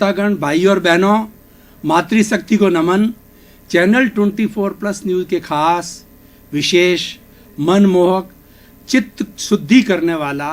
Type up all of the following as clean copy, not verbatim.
श्रोतागण, भाई और बहनों, मातृशक्ति को नमन। चैनल 24+ न्यूज के खास विशेष मनमोहक, चित्त शुद्धि करने वाला,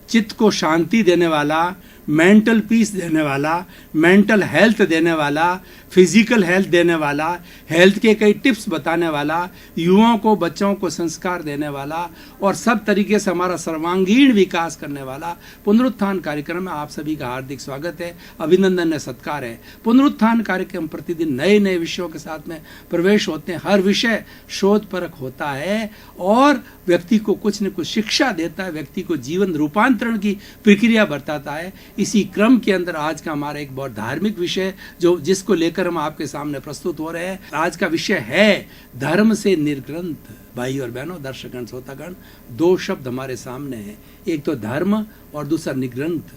चित्त को शांति देने वाला, मेंटल पीस देने वाला, मेंटल हेल्थ देने वाला, फिजिकल हेल्थ देने वाला, हेल्थ के कई टिप्स बताने वाला, युवाओं को, बच्चों को संस्कार देने वाला और सब तरीके से हमारा सर्वांगीण विकास करने वाला पुनरुत्थान कार्यक्रम में आप सभी का हार्दिक स्वागत है, अभिनंदन है, सत्कार है। पुनरुत्थान कार्यक्रम प्रतिदिन नए नए विषयों के साथ में प्रवेश होते हैं। हर विषय शोध परक होता है और व्यक्ति को कुछ न कुछ शिक्षा देता है, व्यक्ति को जीवन रूपांतरण की प्रक्रिया बताता है। इसी क्रम के अंदर आज का हमारा एक बहुत धार्मिक विषय जिसको लेकर हम आपके सामने प्रस्तुत हो रहे हैं। आज का विषय है धर्म से निर्ग्रंथ। भाई और बहनों, दर्शकगण, श्रोतागण, दो शब्द हमारे सामने हैं, एक तो धर्म और दूसरा निग्रंथ।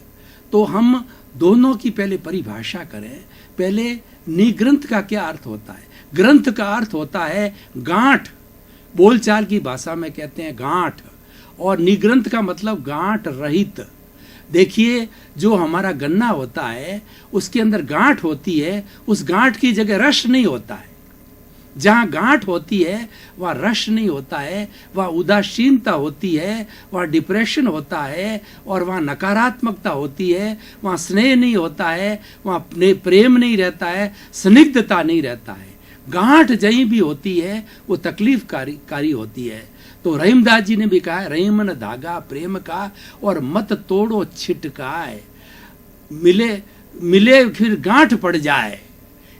तो हम दोनों की पहले परिभाषा करें। पहले निग्रंथ का क्या अर्थ होता है? ग्रंथ का अर्थ होता है गांठ, बोलचाल की भाषा में कहते हैं गांठ, और निग्रंथ का मतलब गांठ रहित। देखिए, जो हमारा गन्ना होता है उसके अंदर गांठ होती है, उस गांठ की जगह रस नहीं होता है। जहाँ गांठ होती है वहाँ रस नहीं होता है, वहाँ उदासीनता होती है, वहाँ डिप्रेशन होता है और वहाँ नकारात्मकता होती है, वहाँ स्नेह नहीं होता है, वहाँ प्रेम नहीं रहता है, स्निग्धता नहीं रहता है। गांठ जहीं भी होती है वो तकलीफ कारी होती है। तो रहीमदास जी ने भी कहा है, रहीम न धागा प्रेम का और मत तोड़ो छिटकाए, मिले फिर गांठ पड़ जाए।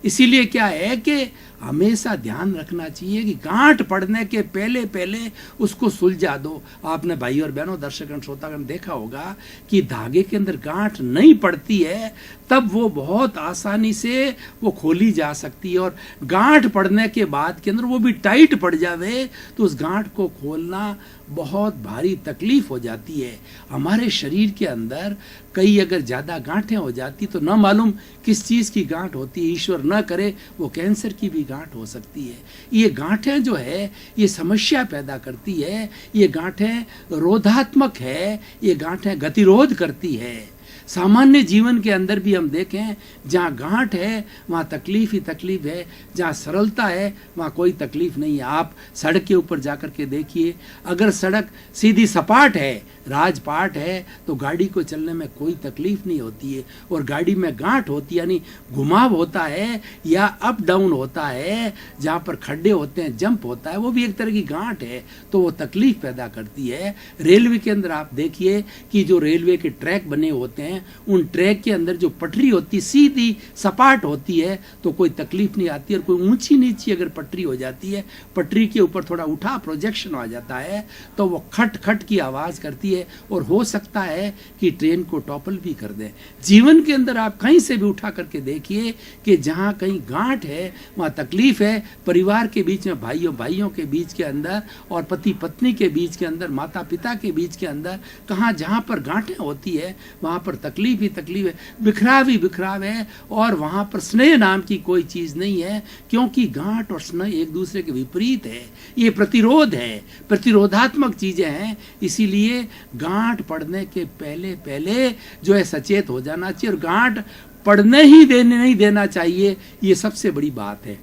इसीलिए क्या है कि हमेशा ध्यान रखना चाहिए कि गांठ पड़ने के पहले पहले उसको सुलझा दो। आपने भाई और बहनों, दर्शकगण, श्रोतागण देखा होगा कि धागे के अंदर गांठ नहीं पड़ती है तब वो बहुत आसानी से वो खोली जा सकती है, और गांठ पड़ने के बाद के अंदर वो भी टाइट पड़ जावे तो उस गांठ को खोलना बहुत भारी तकलीफ हो जाती है। हमारे शरीर के अंदर कई अगर ज़्यादा गांठें हो जाती तो न मालूम किस चीज़ की गांठ होती है, ईश्वर न करे वो कैंसर की भी गांठ हो सकती है। ये गांठें जो है ये समस्या पैदा करती है, ये गांठें रोधात्मक है, ये गांठें गतिरोध करती है। सामान्य जीवन के अंदर भी हम देखें, जहाँ गांठ है वहाँ तकलीफ ही तकलीफ है, जहाँ सरलता है वहाँ कोई तकलीफ नहीं है। आप सड़क के ऊपर जाकर के देखिए, अगर सड़क सीधी सपाट है, राजपाट है, तो गाड़ी को चलने में कोई तकलीफ नहीं होती है। और गाड़ी में गांठ होती है, यानी घुमाव होता है या अप डाउन होता है, जहाँ पर खड्डे होते हैं, जंप होता है, वो भी एक तरह की गांठ है, तो वो तकलीफ पैदा करती है। रेलवे के अंदर आप देखिए कि जो रेलवे के ट्रैक बने होते हैं, उन ट्रैक के अंदर जो पटरी होती सीधी सपाट होती है तो कोई तकलीफ नहीं आती, और कोई ऊंची नीची अगर पटरी हो जाती है, पटरी के ऊपर थोड़ा उठा प्रोजेक्शन आ जाता है तो वो खट खट की आवाज करती है और हो सकता है कि ट्रेन को टॉपल भी कर दे। जीवन के अंदर आप कहीं से भी उठा करके देखिए कि जहां कहीं गांठ है वहां तकलीफ है। परिवार के बीच में, भाइयों के बीच के अंदर और पति पत्नी के बीच के अंदर, माता पिता के बीच के अंदर, कहाँ जहां पर गांठें होती है वहां पर तकलीफ ही तकलीफ है, बिखराव ही बिखराव है, और वहां पर स्नेह नाम की कोई चीज नहीं है, क्योंकि गांठ और स्नेह एक दूसरे के विपरीत है। ये प्रतिरोध है, प्रतिरोधात्मक चीजें हैं। इसीलिए गांठ पड़ने के पहले पहले जो है सचेत हो जाना चाहिए, और गांठ पड़ने ही नहीं देना चाहिए, ये सबसे बड़ी बात है।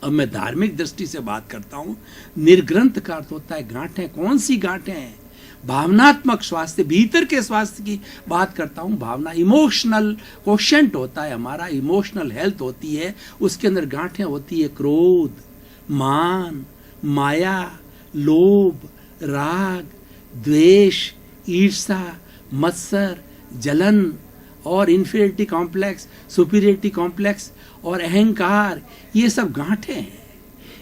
अब मैं धार्मिक दृष्टि से बात करता हूं। निर्ग्रंथ का अर्थ होता है गांठें। कौन सी गांठें हैं? भावनात्मक स्वास्थ्य, भीतर के स्वास्थ्य की बात करता हूँ। भावना, इमोशनल क्वोशेंट होता है हमारा, इमोशनल हेल्थ होती है, उसके अंदर गांठें होती है क्रोध, मान, माया, लोभ, राग, द्वेष, ईर्ष्या, मत्सर, जलन और इन्फीरियरिटी कॉम्प्लेक्स, सुपीरियरिटी कॉम्प्लेक्स और अहंकार, ये सब गांठें हैं।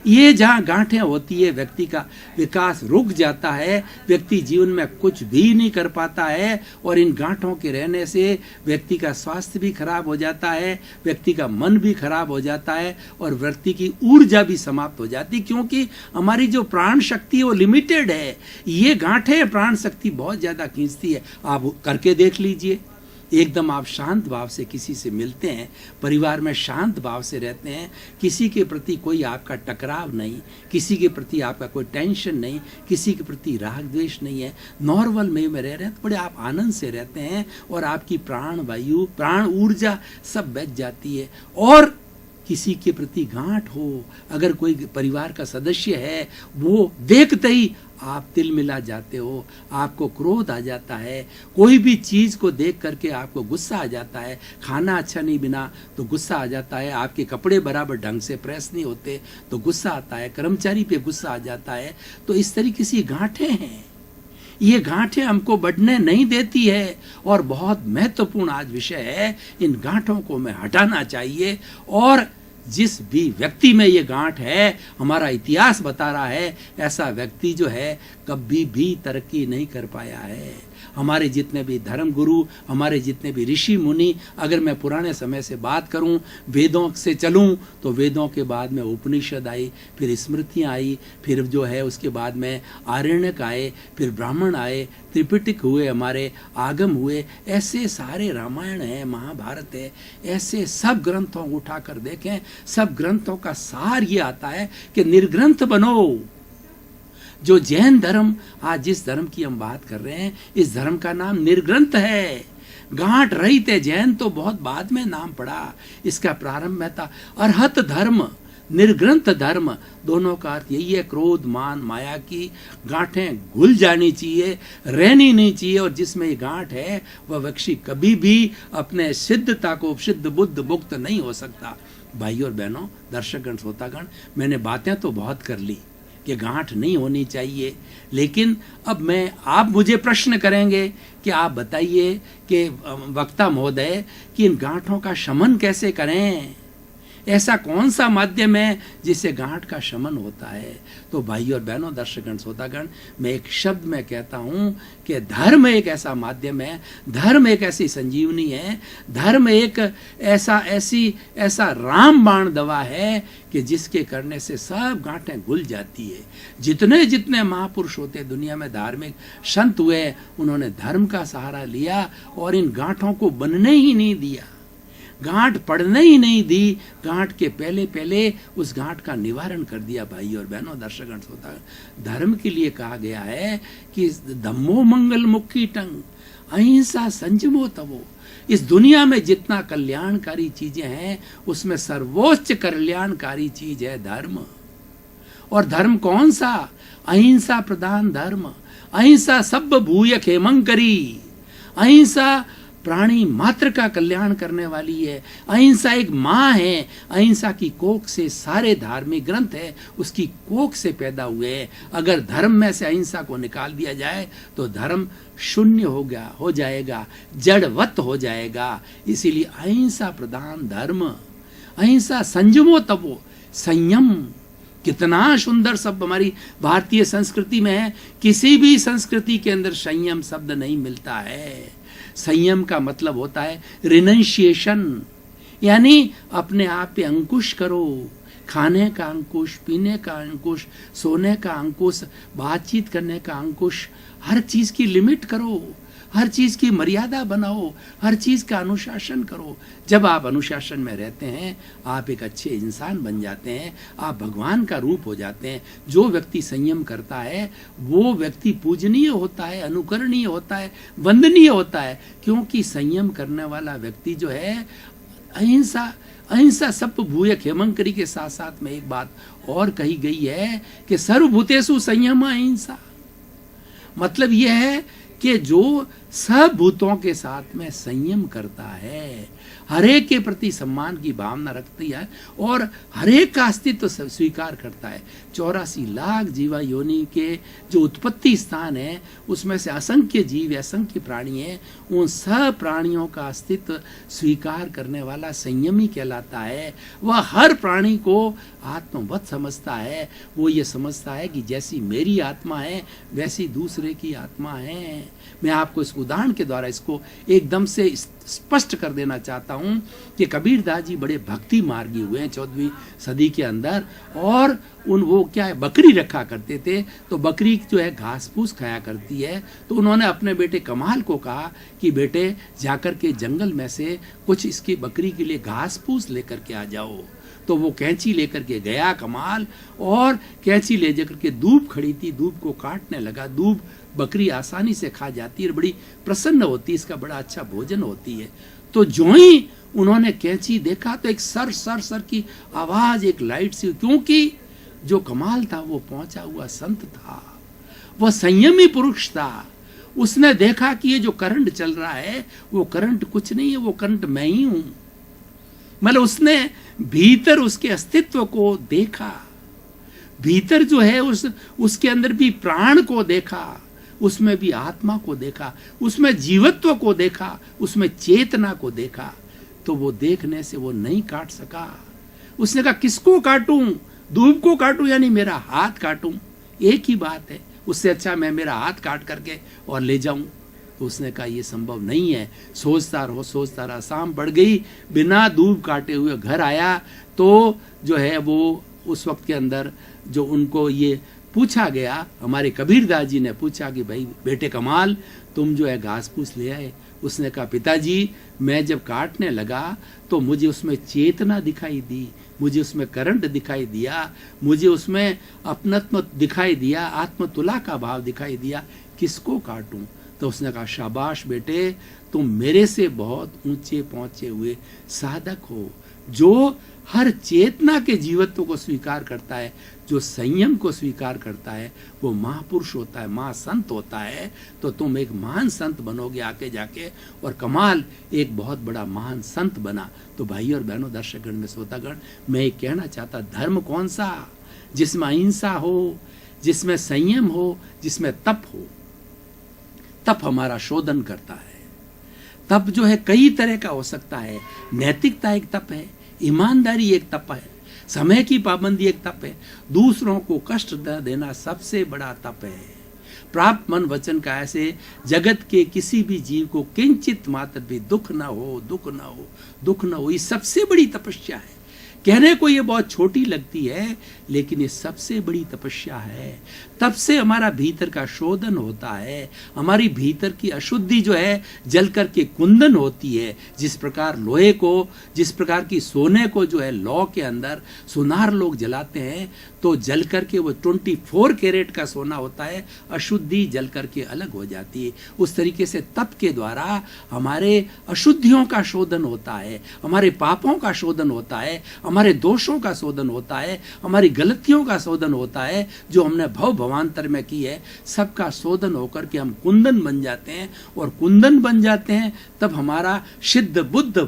ये जहाँ गांठें होती है व्यक्ति का विकास रुक जाता है, व्यक्ति जीवन में कुछ भी नहीं कर पाता है, और इन गांठों के रहने से व्यक्ति का स्वास्थ्य भी खराब हो जाता है, व्यक्ति का मन भी खराब हो जाता है और व्यक्ति की ऊर्जा भी समाप्त हो जाती है, क्योंकि हमारी जो प्राण शक्ति है वो लिमिटेड है। ये गांठें प्राण शक्ति बहुत ज्यादा खींचती है। आप करके देख लीजिए, एकदम आप शांत भाव से किसी से मिलते हैं, परिवार में शांत भाव से रहते हैं, किसी के प्रति कोई आपका टकराव नहीं, किसी के प्रति आपका कोई टेंशन नहीं, किसी के प्रति राग द्वेष नहीं है, नॉर्मल में रह रहे हैं तो बड़े आप आनंद से रहते हैं और आपकी प्राण वायु, प्राण ऊर्जा सब बच जाती है। और किसी के प्रति गांठ हो, अगर कोई परिवार का सदस्य है, वो देखते ही आप तिल मिला जाते हो, आपको क्रोध आ जाता है, कोई भी चीज को देख करके आपको गुस्सा आ जाता है, खाना अच्छा नहीं बिना तो गुस्सा आ जाता है, आपके कपड़े बराबर ढंग से प्रेस नहीं होते तो गुस्सा आता है, कर्मचारी पे गुस्सा आ जाता है। तो इस तरीके से गांठें हैं, ये गांठें हमको बढ़ने नहीं देती है और बहुत महत्वपूर्ण आज विषय है। इन गांठों को हमें हटाना चाहिए और जिस भी व्यक्ति में ये गांठ है, हमारा इतिहास बता रहा है, ऐसा व्यक्ति जो है कभी भी तरक्की नहीं कर पाया है। हमारे जितने भी धर्म गुरु, हमारे जितने भी ऋषि मुनि, अगर मैं पुराने समय से बात करूं, वेदों से चलूं तो वेदों के बाद में उपनिषद आई, फिर स्मृतियां आई, फिर जो है उसके बाद में आरण्यक आए, फिर ब्राह्मण आए, त्रिपिटक हुए, हमारे आगम हुए, ऐसे सारे रामायण है, महाभारत है, ऐसे सब ग्रंथों को उठाकर देखें, सब ग्रंथों का सार ये आता है कि निर्ग्रंथ बनो। जो जैन धर्म, आज जिस धर्म की हम बात कर रहे हैं, इस धर्म का नाम निर्ग्रंथ है। गांठ रहित है। जैन तो बहुत बाद में नाम पड़ा, इसका प्रारंभ में था अरहत धर्म, निर्ग्रंथ धर्म, दोनों का अर्थ यही है, क्रोध मान माया की गांठें घुल जानी चाहिए, रहनी नहीं चाहिए। और जिसमें ये गांठ है वह व्यक्ति कभी भी अपने सिद्धता को, सिद्ध बुद्ध मुक्त नहीं हो सकता। भाइयों और बहनों, दर्शकगण, श्रोतागण, मैंने बातें तो बहुत कर ली कि गांठ नहीं होनी चाहिए, लेकिन अब आप मुझे प्रश्न करेंगे कि आप बताइए कि वक्ता महोदय कि इन गांठों का शमन कैसे करें, ऐसा कौन सा माध्यम है जिससे गांठ का शमन होता है। तो भाइयों और बहनों, दर्शकगण, श्रोतागण, मैं एक शब्द में कहता हूं कि धर्म एक ऐसा माध्यम है, धर्म एक ऐसी संजीवनी है, धर्म एक ऐसा रामबाण दवा है कि जिसके करने से सब गांठें घुल जाती है। जितने जितने महापुरुष होते दुनिया में, धार्मिक संत हुए, उन्होंने धर्म का सहारा लिया और इन गांठों को बनने ही नहीं दिया, गांठ पड़ने ही नहीं दी, गांठ के पहले पहले उस गांठ का निवारण कर दिया। भाई और बहनों, दर्शकगण, श्रोतागण, धर्म के लिए कहा गया है कि धम्मो मंगल मुक्की टंग, अहिंसा संयमो तवो। इस दुनिया में जितना कल्याणकारी चीजें हैं, उसमें सर्वोच्च कल्याणकारी चीज है धर्म। और धर्म कौन सा? अहिंसा प्रधान धर्म। अहिंसा सब भूय खेमंकरी। अहिंसा प्राणी मात्र का कल्याण करने वाली है। अहिंसा एक माँ है। अहिंसा की कोख से सारे धार्मिक ग्रंथ है उसकी कोख से पैदा हुए हैं। अगर धर्म में से अहिंसा को निकाल दिया जाए तो धर्म शून्य हो जाएगा, जड़वत हो जाएगा। इसीलिए अहिंसा प्रधान धर्म। अहिंसा संयमो तपो, संयम कितना सुंदर शब्द हमारी भारतीय संस्कृति में है। किसी भी संस्कृति के अंदर संयम शब्द नहीं मिलता है। संयम का मतलब होता है रिनंशिएशन, यानी अपने आप पे अंकुश करो। खाने का अंकुश, पीने का अंकुश, सोने का अंकुश, बातचीत करने का अंकुश, हर चीज की लिमिट करो, हर चीज की मर्यादा बनाओ, हर चीज का अनुशासन करो। जब आप अनुशासन में रहते हैं, आप एक अच्छे इंसान बन जाते हैं, आप भगवान का रूप हो जाते हैं। जो व्यक्ति संयम करता है वो व्यक्ति पूजनीय होता है, अनुकरणीय होता है, वंदनीय होता है। क्योंकि संयम करने वाला व्यक्ति जो है, अहिंसा सब भूय खेमंकरी के साथ साथ में एक बात और कही गई है कि सर्वभूतेषु संयम अहिंसा। मतलब यह है कि जो सब भूतों के साथ में संयम करता है, हरेक के प्रति सम्मान की भावना रखती है और हरेक का अस्तित्व स्वीकार करता है। 84 लाख जीवा योनि के जो उत्पत्ति स्थान है, उसमें से असंख्य जीव, असंख्य प्राणी हैं। उन सब प्राणियों का अस्तित्व स्वीकार करने वाला संयमी कहलाता है। वह हर प्राणी को आत्मवत समझता है। वो ये समझता है कि जैसी मेरी आत्मा है वैसी दूसरे की आत्मा है। मैं आपको इस उदाहरण के द्वारा इसको एकदम से स्पष्ट कर देना चाहता हूं कि कबीरदास जी बड़े भक्ति मार्गी हुए हैं 14वीं सदी के अंदर। और वो क्या है, बकरी रखा करते थे, तो बकरी जो है घास फूस खाया करती है। तो उन्होंने अपने बेटे कमाल को कहा कि बेटे जाकर के जंगल में से कुछ इसकी बकरी के लिए घास फूस लेकर के आ जाओ। तो वो कैंची लेकर के गया कमाल, और कैंची ले जाकर के दूब खड़ी थी, दूब को काटने लगा। दूब बकरी आसानी से खा जाती है, बड़ी प्रसन्न होती है, इसका बड़ा अच्छा भोजन होती है। तो जो ही उन्होंने कैंची देखा तो एक सर सर सर की आवाज, एक लाइट सी, क्योंकि जो कमाल था वो पहुंचा हुआ संत था, वह संयमी पुरुष था। उसने देखा कि ये जो करंट चल रहा है वो करंट कुछ नहीं है, वो करंट मैं ही हूं। मतलब उसने भीतर उसके अस्तित्व को देखा, भीतर जो है उसके अंदर भी प्राण को देखा, उसमें भी आत्मा को देखा, उसमें जीवत्व को देखा, उसमें चेतना को देखा। तो वो देखने से वो नहीं काट सका। उसने कहा किसको काटूं, दूब को काटूं यानी मेरा हाथ काटूं, एक ही बात है, उससे अच्छा मैं मेरा हाथ काट करके और ले जाऊं। तो उसने कहा ये संभव नहीं है। सोचता रहा, शाम पड़ गई, बिना दूब काटे हुए घर आया। तो जो है वो उस वक्त के अंदर जो उनको ये पूछा गया, हमारे कबीरदास जी ने पूछा कि भाई बेटे कमाल, तुम जो है घास फूस ले आए। उसने कहा पिताजी, मैं जब काटने लगा तो मुझे उसमें चेतना दिखाई दी, मुझे उसमें करंट दिखाई दिया, मुझे उसमें अपनत्व दिखाई दिया, आत्मतुला का भाव दिखाई दिया, किसको काटूं। तो उसने कहा शाबाश बेटे, तुम मेरे से बहुत ऊंचे पहुंचे हुए साधक हो, जो हर चेतना के जीवत्व को स्वीकार करता है, जो संयम को स्वीकार करता है, वो महापुरुष होता है, महासंत होता है। तो तुम एक महान संत बनोगे आके जाके। और कमाल एक बहुत बड़ा महान संत बना। तो भाई और बहनों, दर्शकगण में श्रोतागण, मैं ये कहना चाहता, धर्म कौन सा, जिसमें अहिंसा हो, जिसमें संयम हो, जिसमें तप हो। तप हमारा शोधन करता है। तप जो है कई तरह का हो सकता है। नैतिकता एक तप है, ईमानदारी एक तप है, समय की पाबंदी एक तप है, दूसरों को कष्ट न देना सबसे बड़ा तप है। प्राप्त मन वचन का ऐसे जगत के किसी भी जीव को किंचित मात्र भी दुख ना हो, दुख ना हो, दुख ना हो, ये सबसे बड़ी तपस्या है। कहने को ये बहुत छोटी लगती है, लेकिन ये सबसे बड़ी तपस्या है। तब से हमारा भीतर का शोधन होता है, हमारी भीतर की अशुद्धि जो है जल कर के कुंदन होती है। जिस प्रकार लोहे को, जिस प्रकार की सोने को जो है लौ के अंदर सुनार लोग जलाते हैं, तो जल करके वो 24 कैरेट का सोना होता है, अशुद्धि जल करके अलग हो जाती है। उस तरीके से तप के द्वारा हमारे अशुद्धियों का शोधन होता है, हमारे पापों का शोधन होता है, हमारे दोषों का शोधन होता है, हमारी गलतियों का शोधन होता है, जो हमने भव भवांतर में की है, सबका शोधन होकर के हम कुंदन बन जाते हैं। और कुंदन बन जाते हैं तब हमारा सिद्ध बुद्ध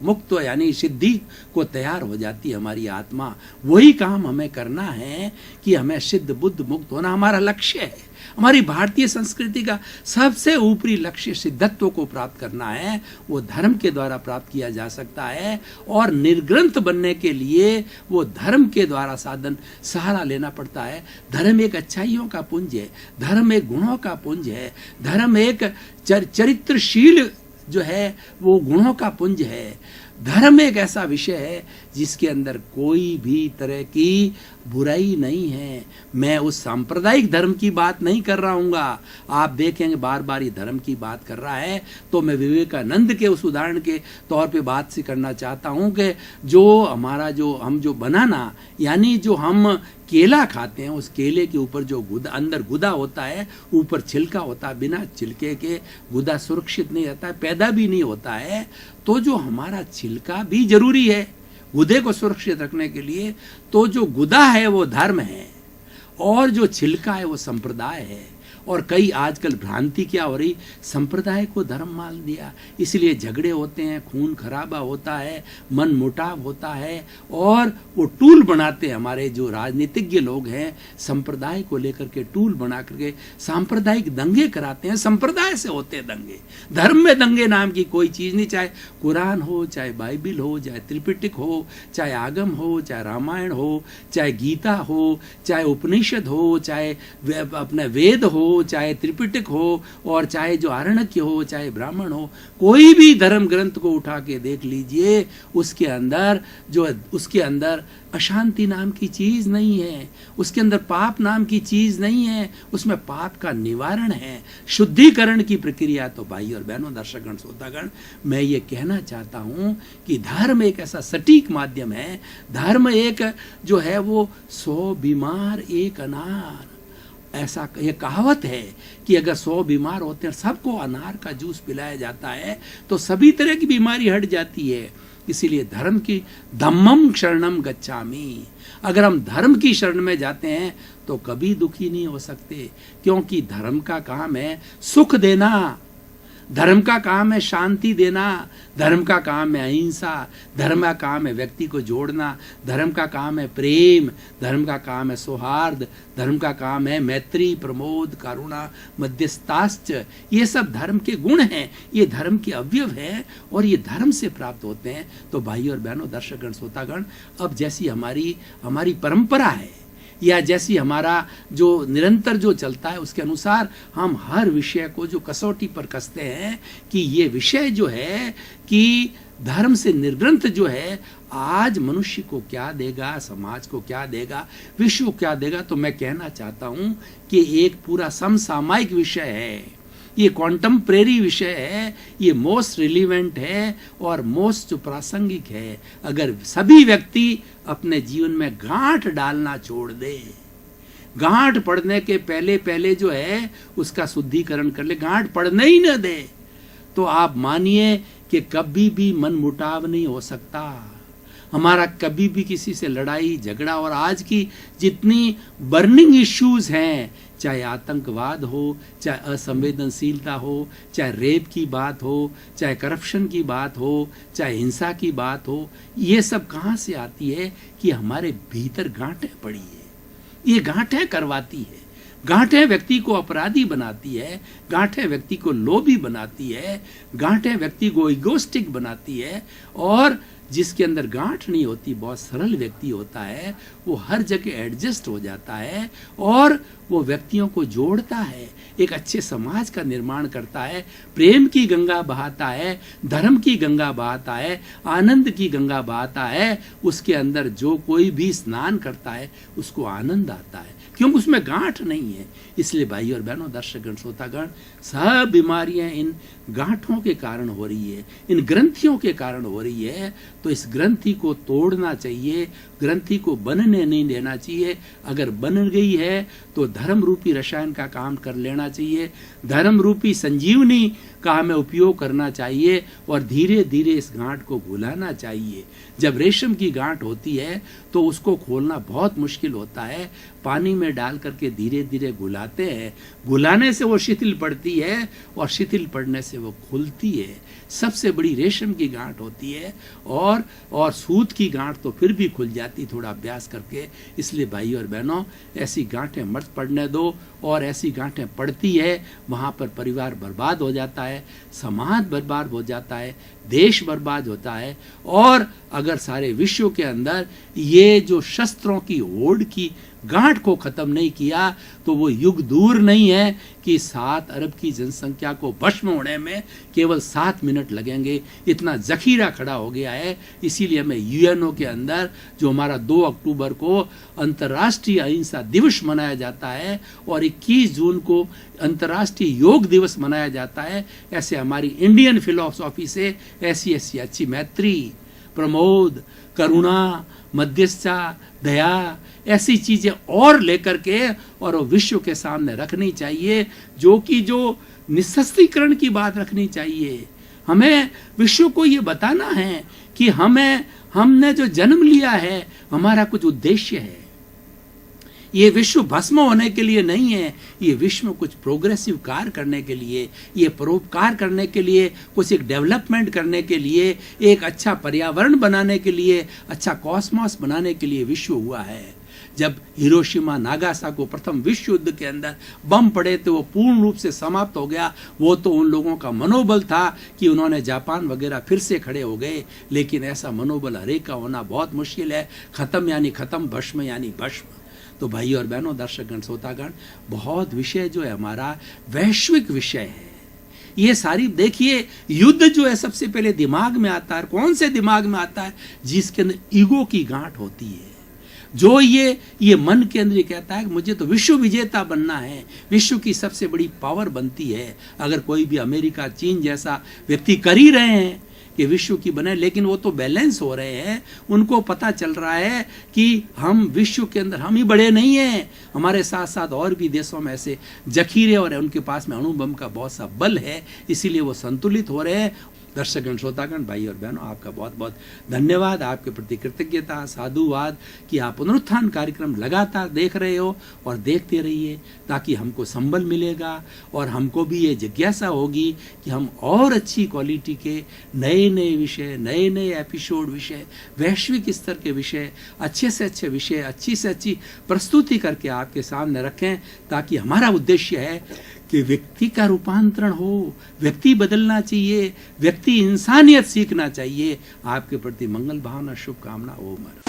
मुक्त यानी सिद्धि को तैयार हो जाती है हमारी आत्मा। वही काम हमें करना है कि हमें सिद्ध बुद्ध मुक्त होना हमारा लक्ष्य है। हमारी भारतीय संस्कृति का सबसे ऊपरी लक्ष्य सिद्धत्व को प्राप्त करना है। वो धर्म के द्वारा प्राप्त किया जा सकता है, और निर्ग्रंथ बनने के लिए वो धर्म के द्वारा साधन सहारा लेना पड़ता है। धर्म एक अच्छाइयों का पुंज है, धर्म एक गुणों का पुंज है, धर्म एक चरित्रशील जो है वो गुणों का पुंज है। धर्म एक ऐसा विषय है जिसके अंदर कोई भी तरह की बुराई नहीं है। मैं उस सांप्रदायिक धर्म की बात नहीं कर रहा हूँगा, आप देखेंगे बार बार ये धर्म की बात कर रहा है। तो मैं विवेकानंद के उस उदाहरण के तौर पे बात से करना चाहता हूँ कि जो हमारा हम जो बनाना यानी जो हम केला खाते हैं, उस केले के ऊपर जो गुदा, अंदर गुदा होता है, ऊपर छिलका होता है, बिना छिलके के गुदा सुरक्षित नहीं रहता है, पैदा भी नहीं होता है। तो जो हमारा छिलका भी जरूरी है गुदे को सुरक्षित रखने के लिए। तो जो गुदा है वो धर्म है, और जो छिलका है वो संप्रदाय है। और कई आजकल भ्रांति क्या हो रही, संप्रदाय को धर्म मान दिया, इसलिए झगड़े होते हैं, खून खराबा होता है, मन मुटाव होता है, और वो टूल बनाते हैं। हमारे जो राजनीतिज्ञ लोग हैं संप्रदाय को लेकर के टूल बना करके सांप्रदायिक दंगे कराते हैं। संप्रदाय से होते हैं दंगे, धर्म में दंगे नाम की कोई चीज नहीं। चाहे कुरान हो, चाहे बाइबिल हो, चाहे त्रिपिटक हो, चाहे आगम हो, चाहे रामायण हो, चाहे गीता हो, चाहे उपनिषद हो, चाहे अपने वेद हो, हो, चाहे त्रिपिटक हो, और चाहे जो आरण्यक हो, चाहे ब्राह्मण हो, कोई भी धर्म ग्रंथ को उठा के देख लीजिए, उसके अंदर अशांति नाम की चीज नहीं है, उसके अंदर पाप नाम की चीज नहीं है, उसमें पाप का निवारण है, शुद्धिकरण की प्रक्रिया। तो भाई और बहनों, दर्शकगण, श्रोतागण, मैं ये कहना चाहता हूं कि धर्म एक ऐसा सटीक माध्यम है, धर्म एक जो है वो 100 बीमार एक अनार, ऐसा ये कहावत है कि अगर 100 बीमार होते हैं, सबको अनार का जूस पिलाया जाता है तो सभी तरह की बीमारी हट जाती है। इसीलिए धर्म की धम्मम शरणम गच्छामि, अगर हम धर्म की शरण में जाते हैं तो कभी दुखी नहीं हो सकते, क्योंकि धर्म का काम है सुख देना, धर्म का काम है शांति देना, धर्म का काम है अहिंसा, धर्म का काम है व्यक्ति को जोड़ना, धर्म का काम है प्रेम, धर्म का काम है सौहार्द, धर्म का काम है मैत्री, प्रमोद, करुणा, मध्यस्थाश्च। ये सब धर्म के गुण हैं, ये धर्म के अवयव हैं और ये धर्म से प्राप्त होते हैं। तो भाई और बहनों, दर्शकगण, श्रोतागण, अब जैसी हमारी परंपरा है या जैसी हमारा जो निरंतर जो चलता है, उसके अनुसार हम हर विषय को जो कसौटी पर कसते हैं कि ये विषय जो है कि धर्म से निर्ग्रंथ जो है आज मनुष्य को क्या देगा, समाज को क्या देगा, विश्व को क्या देगा। तो मैं कहना चाहता हूं कि एक पूरा समसामयिक विषय है, ये कॉन्टेम्परेरी विषय है, ये मोस्ट रिलीवेंट है और मोस्ट प्रासंगिक है। अगर सभी व्यक्ति अपने जीवन में गांठ डालना छोड़ दे, गांठ पड़ने के पहले पहले जो है उसका शुद्धिकरण कर ले, गांठ पड़ने ही न दे, तो आप मानिए कि कभी भी मन मुटाव नहीं हो सकता, हमारा कभी भी किसी से लड़ाई झगड़ा। और आज की जितनी बर्निंग इश्यूज हैं, चाहे आतंकवाद हो, चाहे असंवेदनशीलता हो, चाहे रेप की बात हो, चाहे करप्शन की बात हो, चाहे हिंसा की बात हो, ये सब कहाँ से आती है कि हमारे भीतर गांठें पड़ी है। ये गांठें करवाती है, गांठें व्यक्ति को अपराधी बनाती है, गांठें व्यक्ति को लोभी बनाती है, गांठें व्यक्ति को इगोस्टिक बनाती है। और जिसके अंदर गांठ नहीं होती, बहुत सरल व्यक्ति होता है, वो हर जगह एडजस्ट हो जाता है और वो व्यक्तियों को जोड़ता है, एक अच्छे समाज का निर्माण करता है, प्रेम की गंगा बहाता है, धर्म की गंगा बहाता है, आनंद की गंगा बहाता है। उसके अंदर जो कोई भी स्नान करता है उसको आनंद आता है, क्योंकि उसमें गांठ नहीं है। इसलिए भाई और बहनों, दर्शकगण, श्रोतागण, सब बीमारियां इन गांठों के कारण हो रही है, इन ग्रंथियों के कारण हो रही है। तो इस ग्रंथि को तोड़ना चाहिए, ग्रंथि को बनने नहीं देना चाहिए। अगर बन गई है तो धर्म रूपी रसायन का काम कर लेना चाहिए, धर्म रूपी संजीवनी का हमें उपयोग करना चाहिए और धीरे धीरे इस गांठ को घुलाना चाहिए। जब रेशम की गांठ होती है तो उसको खोलना बहुत मुश्किल होता है, पानी में डाल करके धीरे धीरे घुलाते हैं, घुलाने से वो शिथिल पड़ती है और शिथिल पड़ने से वो खुलती है। सबसे बड़ी रेशम की गांठ होती है और सूत की गांठ तो फिर भी खुल जाती थोड़ा अभ्यास करके। इसलिए भाई और बहनों, ऐसी गांठें मत पड़ने दो, और ऐसी गांठें पड़ती है वहाँ पर परिवार बर्बाद हो जाता है, समाज बर्बाद हो जाता है, देश बर्बाद होता है। और अगर सारे विश्व के अंदर ये जो शस्त्रों की होड़ की गांठ को खत्म नहीं किया तो वो युग दूर नहीं है कि 7 अरब की जनसंख्या को भस्म होने में केवल 7 मिनट लगेंगे। इतना जखीरा खड़ा हो गया है। इसीलिए हमें यूएनओ के अंदर जो हमारा 2 अक्टूबर को अंतर्राष्ट्रीय अहिंसा दिवस मनाया जाता है और 21 जून को अंतर्राष्ट्रीय योग दिवस मनाया जाता है, ऐसे हमारी इंडियन फिलॉसफी से ऐसी अच्छी मैत्री, प्रमोद, करुणा, मध्यस्थता, दया, ऐसी चीजें और लेकर के और विश्व के सामने रखनी चाहिए, जो निःशस्त्रीकरण की बात रखनी चाहिए। हमें विश्व को ये बताना है कि हमने जो जन्म लिया है, हमारा कुछ उद्देश्य है। ये विश्व भस्म होने के लिए नहीं है, ये विश्व कुछ प्रोग्रेसिव कार्य करने के लिए, ये परोपकार करने के लिए, कुछ एक डेवलपमेंट करने के लिए, एक अच्छा पर्यावरण बनाने के लिए, अच्छा कॉस्मोस बनाने के लिए विश्व हुआ है। जब हिरोशिमा नागासाकी को प्रथम विश्व युद्ध के अंदर बम पड़े तो वो पूर्ण रूप से समाप्त हो गया। वो तो उन लोगों का मनोबल था कि उन्होंने जापान वगैरह फिर से खड़े हो गए, लेकिन ऐसा मनोबल हर एक का होना बहुत मुश्किल है। खत्म यानी खत्म, भस्म यानी भस्म। तो भाई और बहनों, दर्शकगण, श्रोतागण, बहुत विषय जो है हमारा वैश्विक विषय है। ये सारी देखिए, युद्ध जो है सबसे पहले दिमाग में आता है। कौन से दिमाग में आता है? जिसके अंदर ईगो की गांठ होती है, जो ये मन के अंदर कहता है कि मुझे तो विश्व विजेता बनना है, विश्व की सबसे बड़ी पावर बनती है। अगर कोई भी अमेरिका, चीन जैसा व्यक्ति कर ही रहे हैं कि विश्व की बने, लेकिन वो तो बैलेंस हो रहे हैं। उनको पता चल रहा है कि हम विश्व के अंदर हम ही बड़े नहीं हैं, हमारे साथ साथ और भी देशों में ऐसे जखीरे और उनके पास में अणु बम का बहुत सा बल है, इसीलिए वो संतुलित हो रहे हैं। दर्शकगण, श्रोतागण, भाई और बहनों, आपका बहुत बहुत धन्यवाद, आपके प्रति कृतज्ञता, साधुवाद कि आप पुनरुत्थान कार्यक्रम लगातार देख रहे हो और देखते रहिए, ताकि हमको संबल मिलेगा और हमको भी ये जिज्ञासा होगी कि हम और अच्छी क्वालिटी के नए नए विषय, नए नए एपिसोड विषय, वैश्विक स्तर के विषय, अच्छे से अच्छे विषय, अच्छी से अच्छी प्रस्तुति करके आपके सामने रखें, ताकि हमारा उद्देश्य है कि व्यक्ति का रूपांतरण हो, व्यक्ति बदलना चाहिए, व्यक्ति इंसानियत सीखना चाहिए। आपके प्रति मंगल भावना, शुभकामना। ओम।